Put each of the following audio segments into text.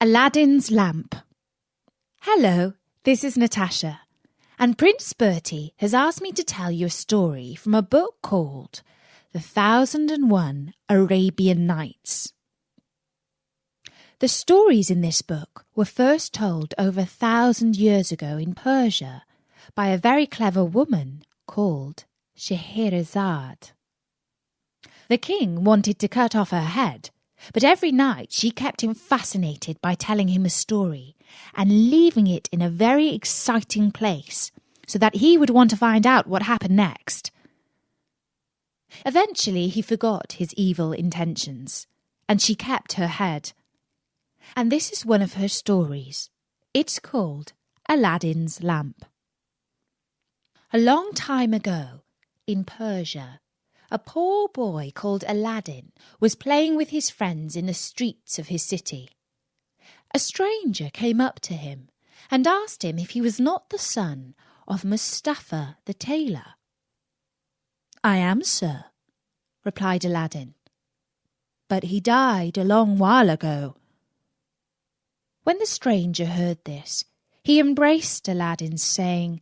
Aladdin's Lamp. Hello, this is Natasha, and Prince Bertie has asked me to tell you a story from a book called The 1001 Arabian Nights. The stories in this book were first told over 1,000 years ago in Persia by a very clever woman called Scheherazade. The king wanted to cut off her head, but every night she kept him fascinated by telling him a story and leaving it in a very exciting place so that he would want to find out what happened next. Eventually he forgot his evil intentions, and she kept her head. And this is one of her stories. It's called Aladdin's Lamp. A long time ago, in Persia, a poor boy called Aladdin was playing with his friends in the streets of his city. A stranger came up to him and asked him if he was not the son of Mustafa the tailor. "I am, sir," replied Aladdin, "but he died a long while ago." When the stranger heard this, he embraced Aladdin, saying,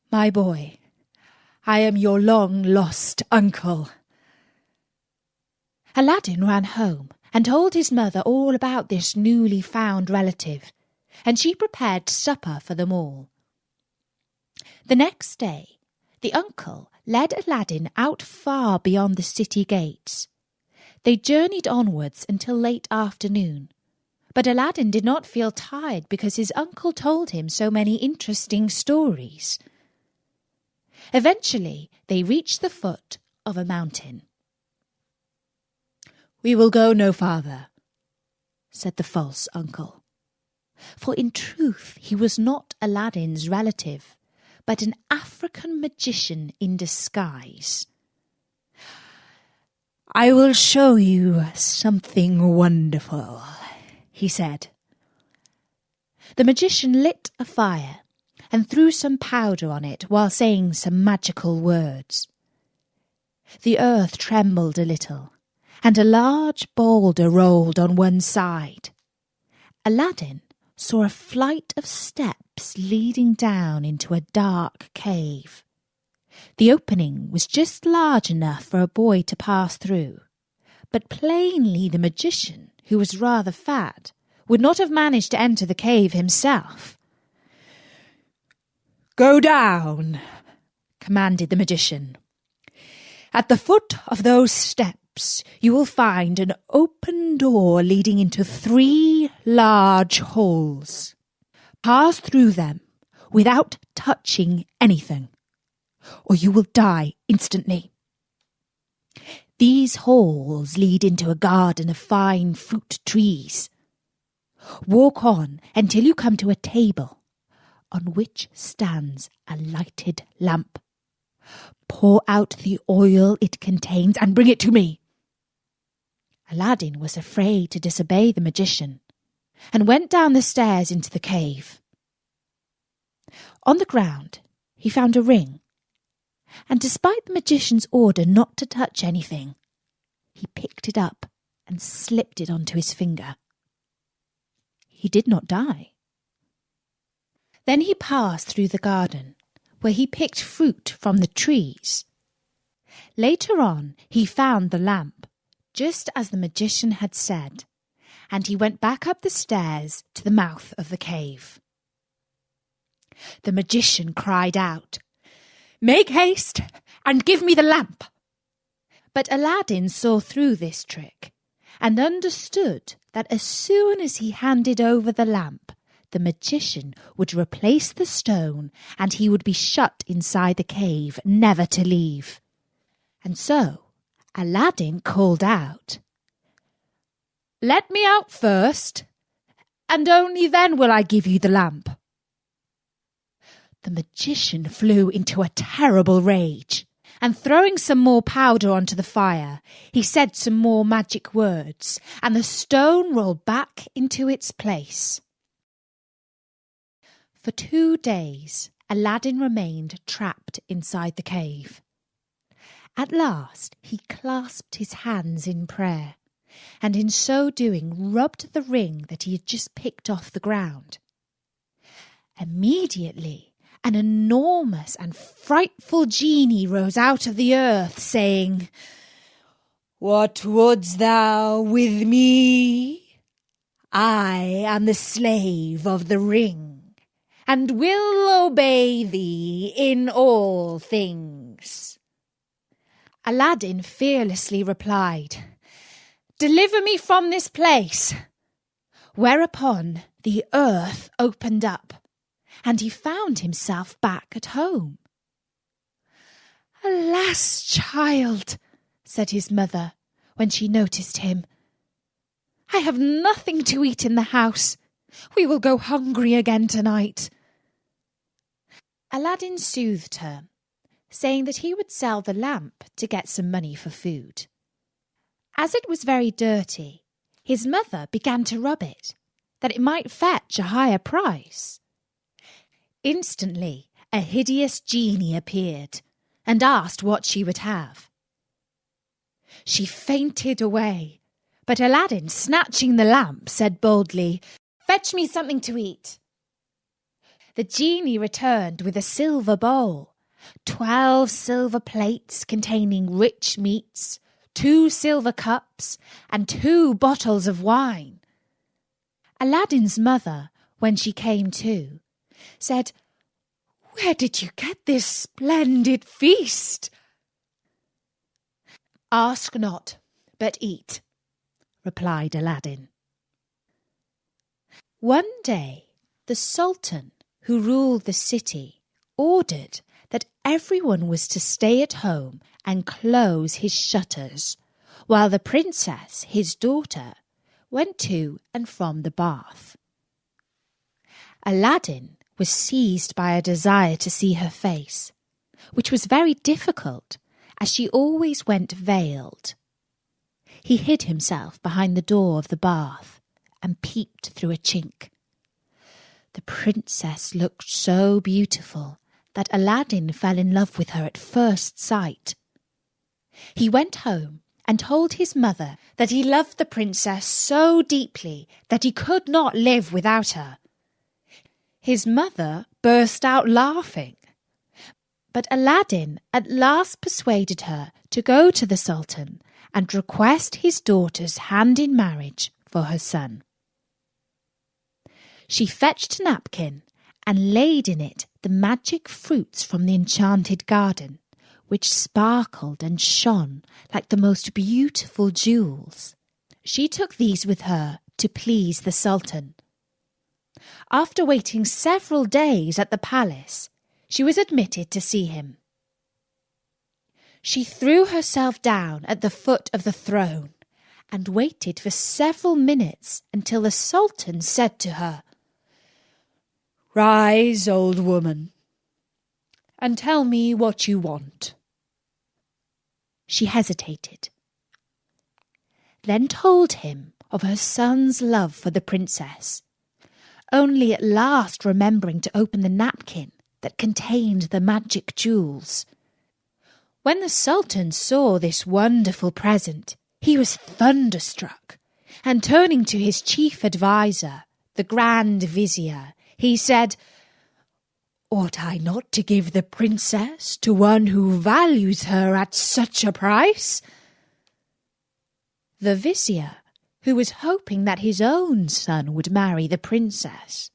"My boy, I am your long-lost uncle." Aladdin ran home and told his mother all about this newly found relative, and she prepared supper for them all. The next day, the uncle led Aladdin out far beyond the city gates. They journeyed onwards until late afternoon, but Aladdin did not feel tired because his uncle told him so many interesting stories. Eventually, they reached the foot of a mountain. "We will go no farther," said the false uncle. For in truth he was not Aladdin's relative, but an African magician in disguise. "I will show you something wonderful," he said. The magician lit a fire and threw some powder on it while saying some magical words. The earth trembled a little, and a large boulder rolled on one side. Aladdin saw a flight of steps leading down into a dark cave. The opening was just large enough for a boy to pass through, but plainly the magician, who was rather fat, would not have managed to enter the cave himself. "Go down," commanded the magician. "At the foot of those steps you will find an open door leading into 3 large holes. Pass through them without touching anything, or you will die instantly. These holes lead into a garden of fine fruit trees. Walk on until you come to a table on which stands a lighted lamp. Pour out the oil it contains and bring it to me." Aladdin was afraid to disobey the magician and went down the stairs into the cave. On the ground he found a ring, and despite the magician's order not to touch anything, he picked it up and slipped it onto his finger. He did not die. Then he passed through the garden, where he picked fruit from the trees. Later on, he found the lamp, just as the magician had said, and he went back up the stairs to the mouth of the cave. The magician cried out, "Make haste and give me the lamp!" But Aladdin saw through this trick and understood that as soon as he handed over the lamp, the magician would replace the stone and he would be shut inside the cave, never to leave. And so Aladdin called out, "Let me out first, and only then will I give you the lamp." The magician flew into a terrible rage, and throwing some more powder onto the fire, he said some more magic words, and the stone rolled back into its place. For 2 days, Aladdin remained trapped inside the cave. At last, he clasped his hands in prayer and in so doing rubbed the ring that he had just picked off the ground. Immediately, an enormous and frightful genie rose out of the earth, saying, "What wouldst thou with me? I am the slave of the ring, and will obey thee in all things." Aladdin fearlessly replied, "Deliver me from this place." Whereupon the earth opened up, and he found himself back at home. "Alas, child," said his mother, when she noticed him, "I have nothing to eat in the house. We will go hungry again tonight." Aladdin soothed her, saying that he would sell the lamp to get some money for food. As it was very dirty, his mother began to rub it, that it might fetch a higher price. Instantly, a hideous genie appeared and asked what she would have. She fainted away, but Aladdin, snatching the lamp, said boldly, "Fetch me something to eat." The genie returned with a silver bowl, 12 silver plates containing rich meats, 2 silver cups, and 2 bottles of wine. Aladdin's mother, when she came to, said, "Where did you get this splendid feast?" "Ask not, but eat," replied Aladdin. One day, the Sultan, who ruled the city, ordered that everyone was to stay at home and close his shutters, while the princess, his daughter, went to and from the bath. Aladdin was seized by a desire to see her face, which was very difficult, as she always went veiled. He hid himself behind the door of the bath and peeped through a chink. The princess looked so beautiful that Aladdin fell in love with her at first sight. He went home and told his mother that he loved the princess so deeply that he could not live without her. His mother burst out laughing, but Aladdin at last persuaded her to go to the Sultan and request his daughter's hand in marriage for her son. She fetched a napkin and laid in it the magic fruits from the enchanted garden, which sparkled and shone like the most beautiful jewels. She took these with her to please the Sultan. After waiting several days at the palace, she was admitted to see him. She threw herself down at the foot of the throne and waited for several minutes until the Sultan said to her, "Rise, old woman, and tell me what you want." She hesitated, then told him of her son's love for the princess, only at last remembering to open the napkin that contained the magic jewels. When the Sultan saw this wonderful present, he was thunderstruck, and turning to his chief adviser, the Grand Vizier, he said, "Ought I not to give the princess to one who values her at such a price?" The Vizier, who was hoping that his own son would marry the princess,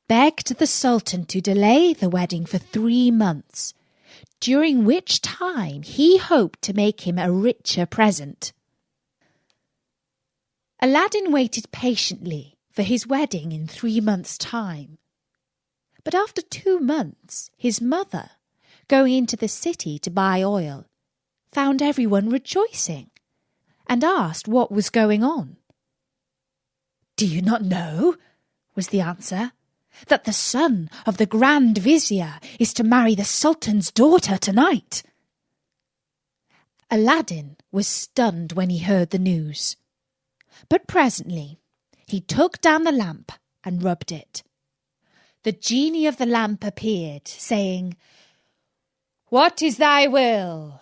begged the Sultan to delay the wedding for 3 months, during which time he hoped to make him a richer present. Aladdin waited patiently for his wedding in 3 months' time. But after 2 months, his mother, going into the city to buy oil, found everyone rejoicing, and asked what was going on. "Do you not know," was the answer, "that the son of the Grand Vizier is to marry the Sultan's daughter tonight?" Aladdin was stunned when he heard the news, but presently he took down the lamp and rubbed it. The genie of the lamp appeared, saying, "What is thy will?"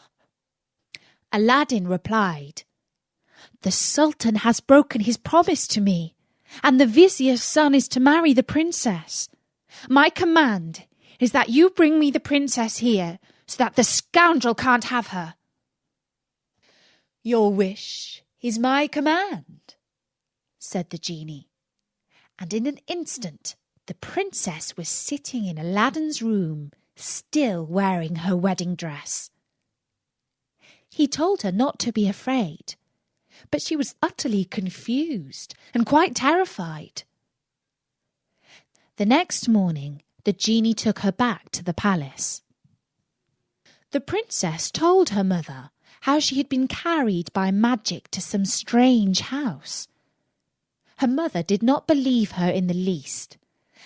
Aladdin replied, The Sultan has broken his promise to me, and the vizier's son is to marry the princess. My command is that you bring me the princess here, so that the scoundrel can't have her." "Your wish is my command," said the genie, and in an instant the princess was sitting in Aladdin's room, still wearing her wedding dress. He told her not to be afraid, but she was utterly confused and quite terrified. The next morning, the genie took her back to the palace. The princess told her mother how she had been carried by magic to some strange house. Her mother did not believe her in the least,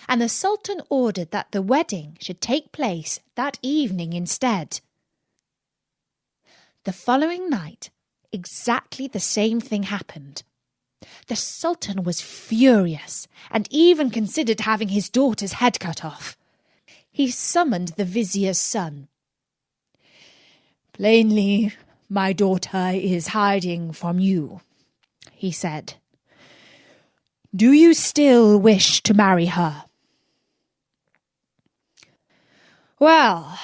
and the Sultan ordered that the wedding should take place that evening instead. The following night, exactly the same thing happened. The Sultan was furious and even considered having his daughter's head cut off. He summoned the vizier's son. "Plainly, my daughter is hiding from you," he said. "Do you still wish to marry her?" "Well,"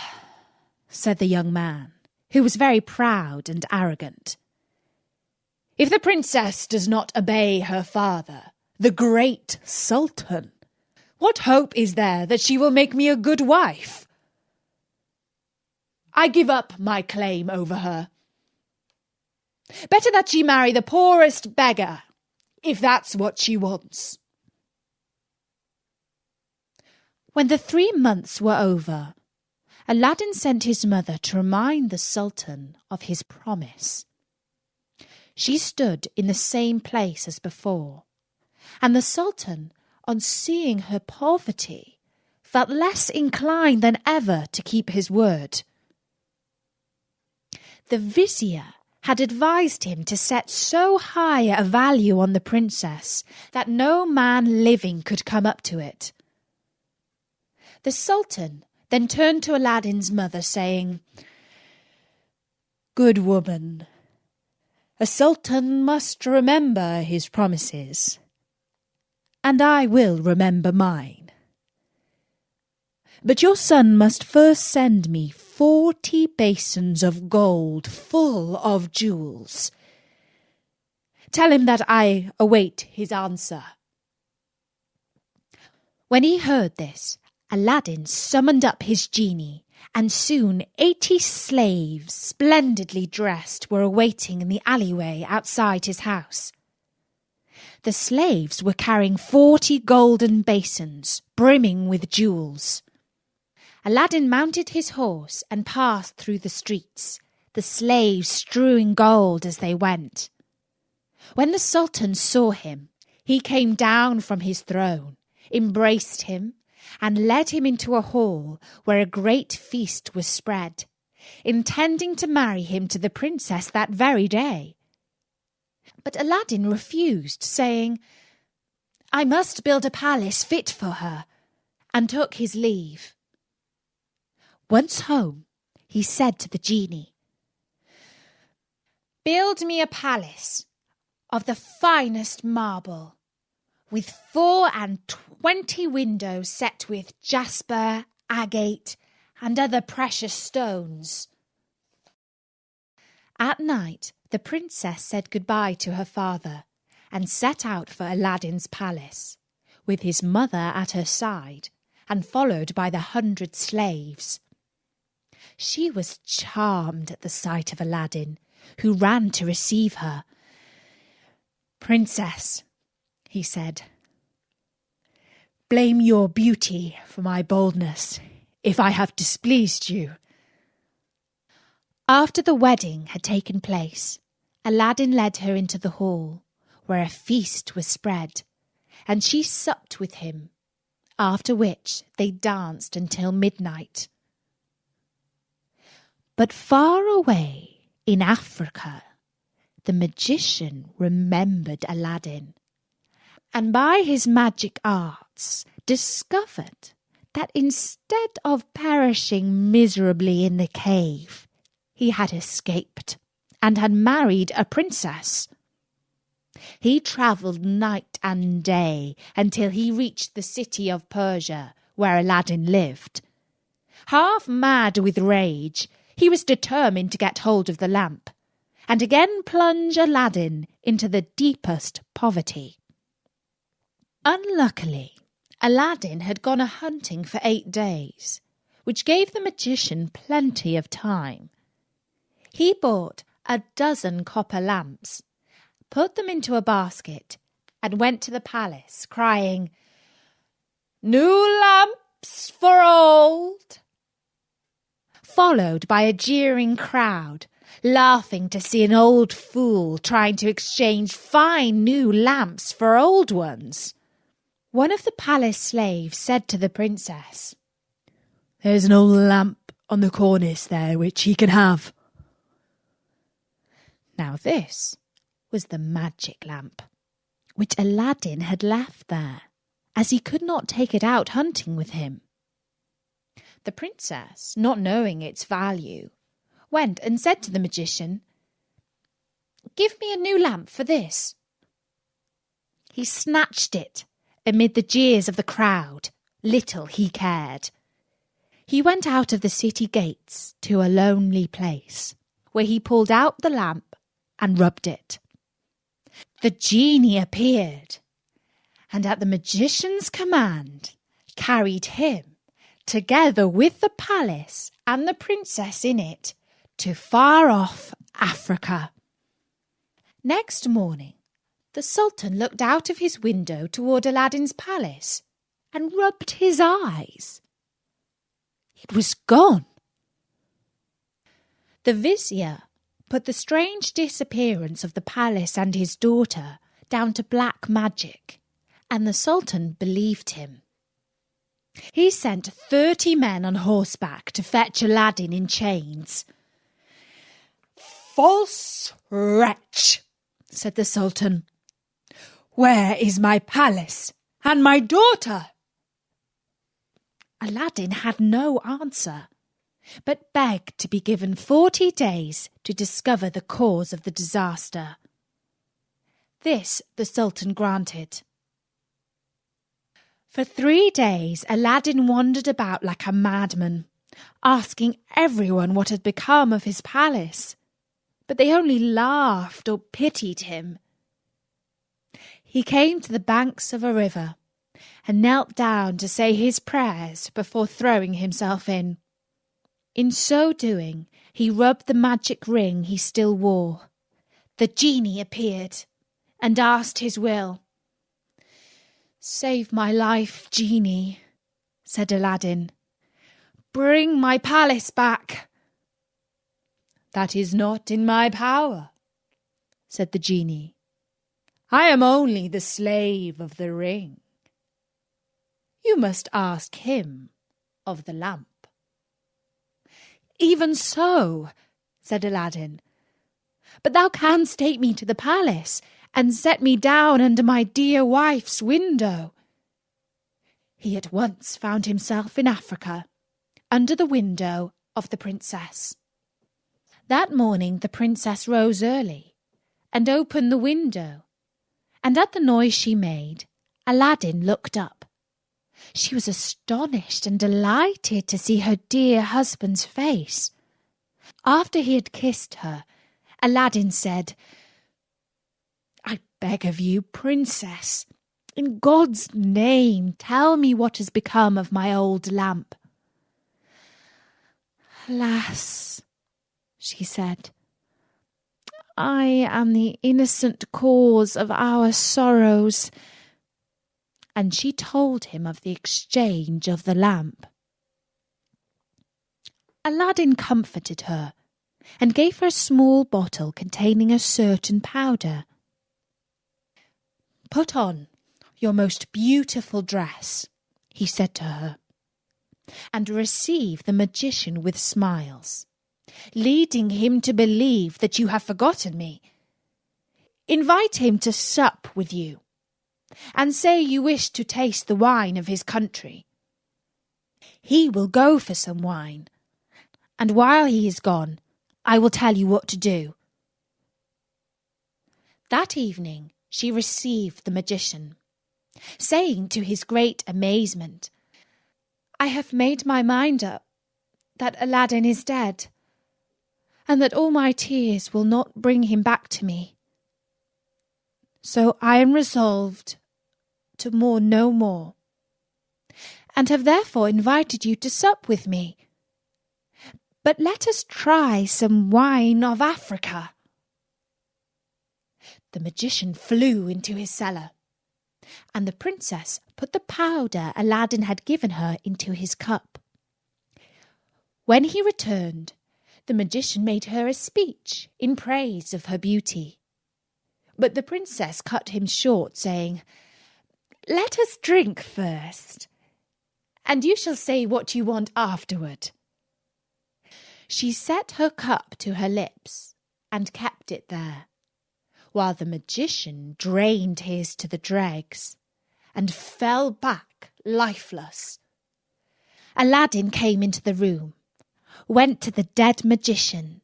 said the young man, who was very proud and arrogant, "if the princess does not obey her father, the great Sultan, what hope is there that she will make me a good wife? I give up my claim over her. Better that she marry the poorest beggar, if that's what she wants." When the 3 months were over, Aladdin sent his mother to remind the Sultan of his promise. She stood in the same place as before, and the Sultan, on seeing her poverty, felt less inclined than ever to keep his word. The vizier had advised him to set so high a value on the princess that no man living could come up to it. The Sultan then turned to Aladdin's mother, saying, "Good woman, a sultan must remember his promises, and I will remember mine. But your son must first send me 40 basins of gold full of jewels. Tell him that I await his answer." When he heard this, Aladdin summoned up his genie, and soon 80 slaves, splendidly dressed, were awaiting in the alleyway outside his house. The slaves were carrying 40 golden basins, brimming with jewels. Aladdin mounted his horse and passed through the streets, the slaves strewing gold as they went. When the Sultan saw him, he came down from his throne, embraced him, and led him into a hall where a great feast was spread, intending to marry him to the princess that very day. But Aladdin refused, saying, "I must build a palace fit for her," and took his leave. Once home, he said to the genie, "Build me a palace of the finest marble, with 24 windows set with jasper, agate, and other precious stones." At night, the princess said goodbye to her father and set out for Aladdin's palace, with his mother at her side and followed by the 100 slaves. She was charmed at the sight of Aladdin, who ran to receive her. "Princess," he said, "blame your beauty for my boldness, if I have displeased you." After the wedding had taken place, Aladdin led her into the hall, where a feast was spread, and she supped with him, after which they danced until midnight. But far away in Africa, the magician remembered Aladdin, and by his magic arts discovered that instead of perishing miserably in the cave, he had escaped and had married a princess. He travelled night and day until he reached the city of Persia, where Aladdin lived. Half mad with rage, he was determined to get hold of the lamp, and again plunge Aladdin into the deepest poverty. Unluckily, Aladdin had gone a-hunting for 8 days, which gave the magician plenty of time. He bought 12 copper lamps, put them into a basket, and went to the palace, crying, "New lamps for old!" Followed by a jeering crowd, laughing to see an old fool trying to exchange fine new lamps for old ones. One of the palace slaves said to the princess, "There's an old lamp on the cornice there which he can have." Now this was the magic lamp, which Aladdin had left there, as he could not take it out hunting with him. The princess, not knowing its value, went and said to the magician, "Give me a new lamp for this." He snatched it amid the jeers of the crowd. Little he cared. He went out of the city gates to a lonely place, where he pulled out the lamp and rubbed it. The genie appeared, and at the magician's command carried him, together with the palace and the princess in it, to far-off Africa. Next morning, the Sultan looked out of his window toward Aladdin's palace and rubbed his eyes. It was gone. The vizier put the strange disappearance of the palace and his daughter down to black magic, and the Sultan believed him. He sent 30 men on horseback to fetch Aladdin in chains. "False wretch," said the Sultan, "where is my palace and my daughter?" Aladdin had no answer, but begged to be given 40 days to discover the cause of the disaster. This the Sultan granted. For 3 days Aladdin wandered about like a madman, asking everyone what had become of his palace, but they only laughed or pitied him. He came to the banks of a river and knelt down to say his prayers before throwing himself in. In so doing, he rubbed the magic ring he still wore. The genie appeared and asked his will. "Save my life, genie," said Aladdin. "Bring my palace back." "That is not in my power," said the genie. "I am only the slave of the ring. You must ask him of the lamp." "Even so," said Aladdin, "but thou canst take me to the palace and set me down under my dear wife's window." He at once found himself in Africa, under the window of the princess. That morning the princess rose early and opened the window, and at the noise she made, Aladdin looked up. She was astonished and delighted to see her dear husband's face. After he had kissed her, Aladdin said, "I beg of you, princess, in God's name, tell me what has become of my old lamp." "Alas," she said, "I am the innocent cause of our sorrows." And she told him of the exchange of the lamp. Aladdin comforted her and gave her a small bottle containing a certain powder. "Put on your most beautiful dress," he said to her, "and receive the magician with smiles, leading him to believe that you have forgotten me. Invite him to sup with you, and say you wish to taste the wine of his country. He will go for some wine, and while he is gone, I will tell you what to do." That evening she received the magician, saying to his great amazement, "I have made my mind up that Aladdin is dead, and that all my tears will not bring him back to me. So I am resolved to mourn no more, and have therefore invited you to sup with me. But let us try some wine of Africa." The magician flew into his cellar, and the princess put the powder Aladdin had given her into his cup. When he returned, the magician made her a speech in praise of her beauty. But the princess cut him short, saying, "Let us drink first, and you shall say what you want afterward." She set her cup to her lips and kept it there, while the magician drained his to the dregs and fell back lifeless. Aladdin came into the room, went to the dead magician,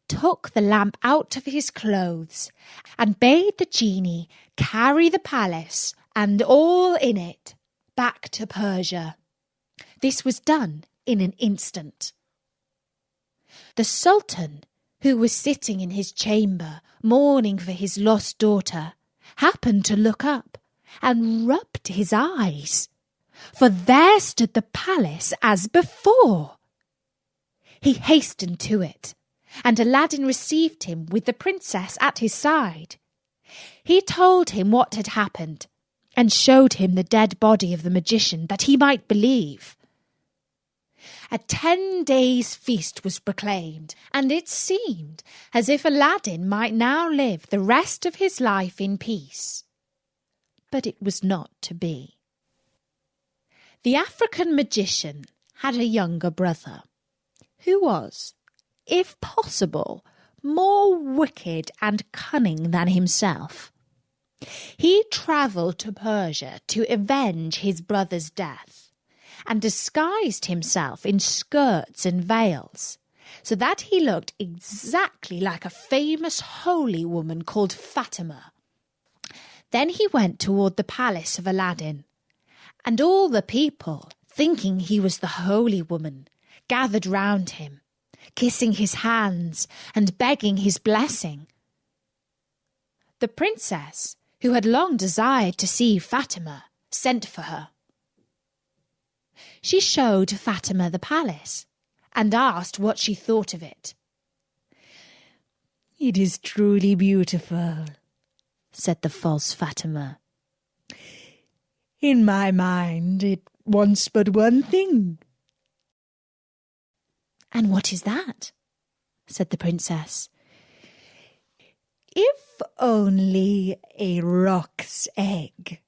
took the lamp out of his clothes, and bade the genie carry the palace and all in it back to Persia. This was done in an instant. The Sultan, who was sitting in his chamber mourning for his lost daughter, happened to look up and rubbed his eyes, for there stood the palace as before. He hastened to it, and Aladdin received him with the princess at his side. He told him what had happened, and showed him the dead body of the magician, that he might believe. A 10 days' feast was proclaimed, and it seemed as if Aladdin might now live the rest of his life in peace. But it was not to be. The African magician had a younger brother, who was, if possible, more wicked and cunning than himself. He travelled to Persia to avenge his brother's death, and disguised himself in skirts and veils, so that he looked exactly like a famous holy woman called Fatima. Then he went toward the palace of Aladdin, and all the people, thinking he was the holy woman, gathered round him, kissing his hands and begging his blessing. The princess, who had long desired to see Fatima, sent for her. She showed Fatima the palace, and asked what she thought of it. "It is truly beautiful," said the false Fatima. "In my mind it wants but one thing." "And what is that?" said the princess. "If only a roc's egg,"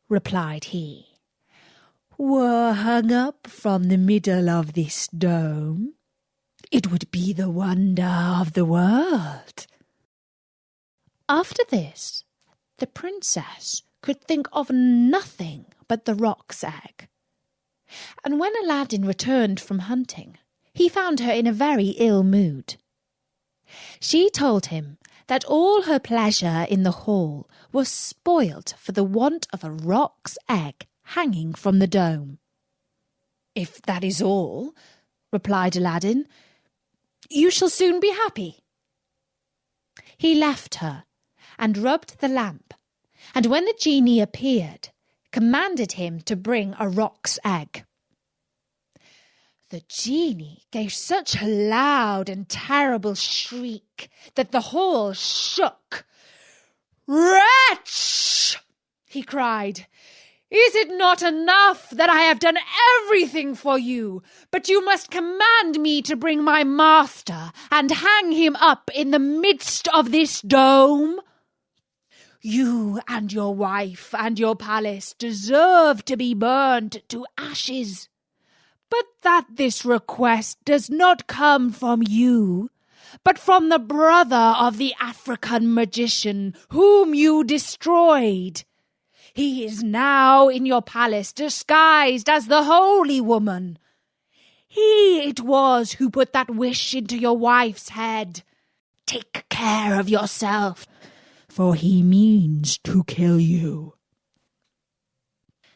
replied he, "were hung up from the middle of this dome, it would be the wonder of the world." After this, the princess could think of nothing but the roc's egg. And when Aladdin returned from hunting, he found her in a very ill mood. She told him that all her pleasure in the hall was spoilt for the want of a roc's egg hanging from the dome. "If that is all," replied Aladdin, "you shall soon be happy." He left her and rubbed the lamp, and when the genie appeared, commanded him to bring a roc's egg. The genie gave such a loud and terrible shriek that the hall shook. "Wretch!" he cried. "Is it not enough that I have done everything for you, but you must command me to bring my master and hang him up in the midst of this dome? You and your wife and your palace deserve to be burned to ashes. But that this request does not come from you, but from the brother of the African magician whom you destroyed. He is now in your palace disguised as the holy woman. He it was who put that wish into your wife's head. Take care of yourself, for he means to kill you."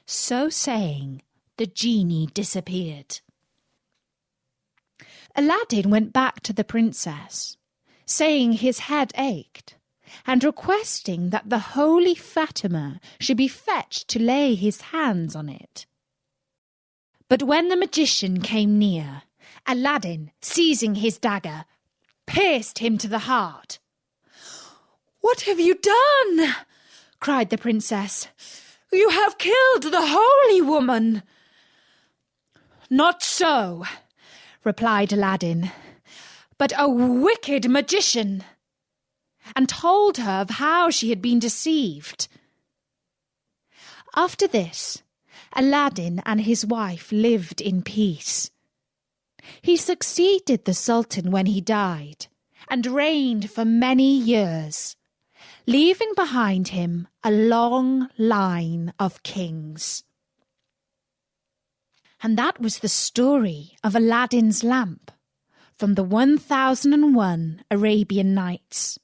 So saying, the genie disappeared. Aladdin went back to the princess, saying his head ached, and requesting that the holy Fatima should be fetched to lay his hands on it. But when the magician came near, Aladdin, seizing his dagger, pierced him to the heart. "What have you done?" cried the princess. "You have killed the holy woman." "Not so," replied Aladdin, "but a wicked magician," and told her of how she had been deceived. After this, Aladdin and his wife lived in peace. He succeeded the Sultan when he died, and reigned for many years, leaving behind him a long line of kings. And that was the story of Aladdin's lamp from the 1001 Arabian Nights.